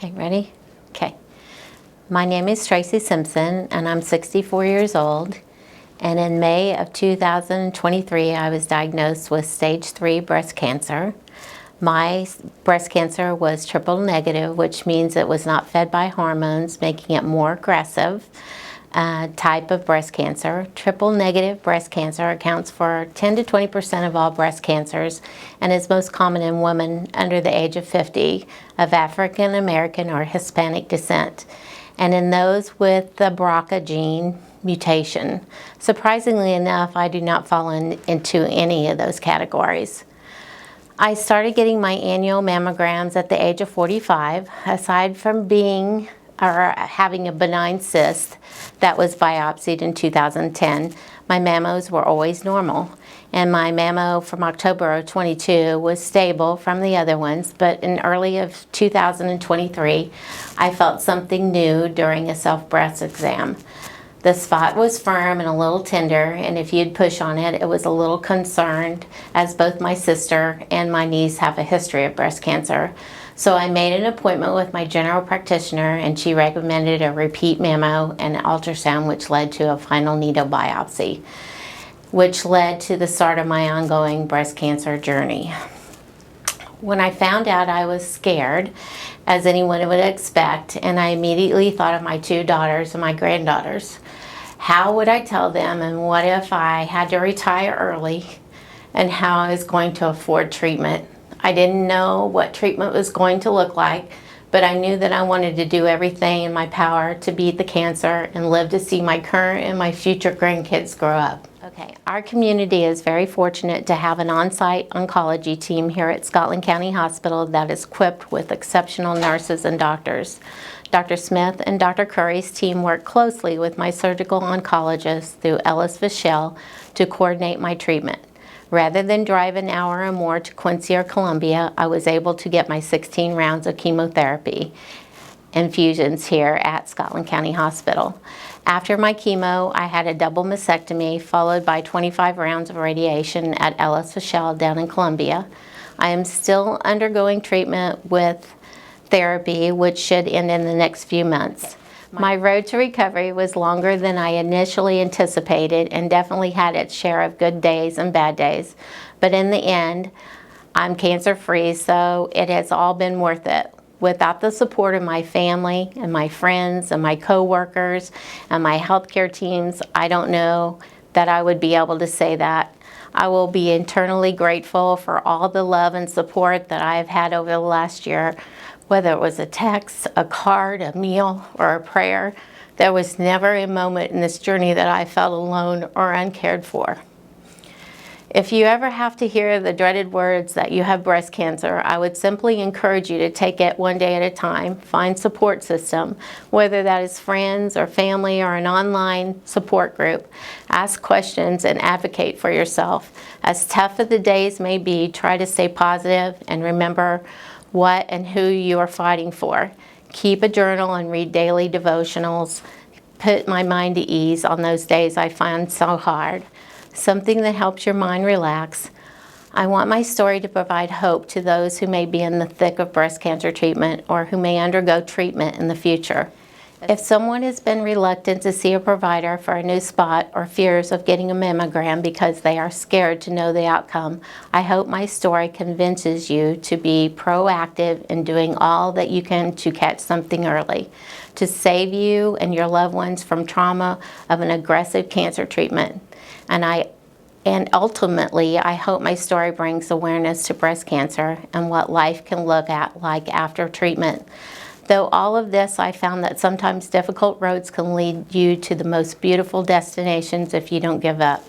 Okay, ready? Okay. My name is Tracy Simpson, and I'm 64 years old. And in May of 2023, I was diagnosed with stage 3 breast cancer. My breast cancer was triple negative, which means it was not fed by hormones, making it more aggressive type of breast cancer. Triple negative breast cancer accounts for 10 to 20% of all breast cancers and is most common in women under the age of 50 of African American or Hispanic descent, and in those with the BRCA gene mutation. Surprisingly enough, I do not fall into any of those categories. I started getting my annual mammograms at the age of 45. Aside from having a benign cyst that was biopsied in 2010, my mammos were always normal. And my mammo from October of 22 was stable from the other ones, but in early of 2023, I felt something new during a self-breast exam. The spot was firm and a little tender, and if you'd push on it, it was a little concerned, as both my sister and my niece have a history of breast cancer. So I made an appointment with my general practitioner, and she recommended a repeat mammo and an ultrasound, which led to a final needle biopsy, which led to the start of my ongoing breast cancer journey. When I found out, I was scared, as anyone would expect, and I immediately thought of my 2 daughters and my granddaughters. How would I tell them, and what if I had to retire early, and how I was going to afford treatment? I didn't know what treatment was going to look like, but I knew that I wanted to do everything in my power to beat the cancer and live to see my current and my future grandkids grow up. Okay, our community is very fortunate to have an on-site oncology team here at Scotland County Hospital that is equipped with exceptional nurses and doctors. Dr. Smith and Dr. Curry's team work closely with my surgical oncologist through Ellis Vichelle to coordinate my treatment. Rather than drive an hour or more to Quincy or Columbia, I was able to get my 16 rounds of chemotherapy infusions here at Scotland County Hospital. After my chemo, I had a double mastectomy followed by 25 rounds of radiation at Ellis Vichelle down in Columbia. I am still undergoing treatment with therapy, which should end in the next few months. My road to recovery was longer than I initially anticipated and definitely had its share of good days and bad days. But in the end, I'm cancer-free, so it has all been worth it. Without the support of my family and my friends and my coworkers and my healthcare teams, I don't know that I would be able to say that. I will be eternally grateful for all the love and support that I've had over the last year. Whether it was a text, a card, a meal, or a prayer, there was never a moment in this journey that I felt alone or uncared for. If you ever have to hear the dreaded words that you have breast cancer, I would simply encourage you to take it one day at a time. Find support system, whether that is friends or family or an online support group. Ask questions and advocate for yourself. As tough as the days may be, try to stay positive and remember what and who you are fighting for. Keep a journal and read daily devotionals. Put my mind to ease on those days I find so hard. Something that helps your mind relax. I want my story to provide hope to those who may be in the thick of breast cancer treatment or who may undergo treatment in the future. If someone has been reluctant to see a provider for a new spot or fears of getting a mammogram because they are scared to know the outcome, I hope my story convinces you to be proactive in doing all that you can to catch something early, to save you and your loved ones from trauma of an aggressive cancer treatment. And ultimately, I hope my story brings awareness to breast cancer and what life can look at like after treatment. Though all of this, I found that sometimes difficult roads can lead you to the most beautiful destinations if you don't give up.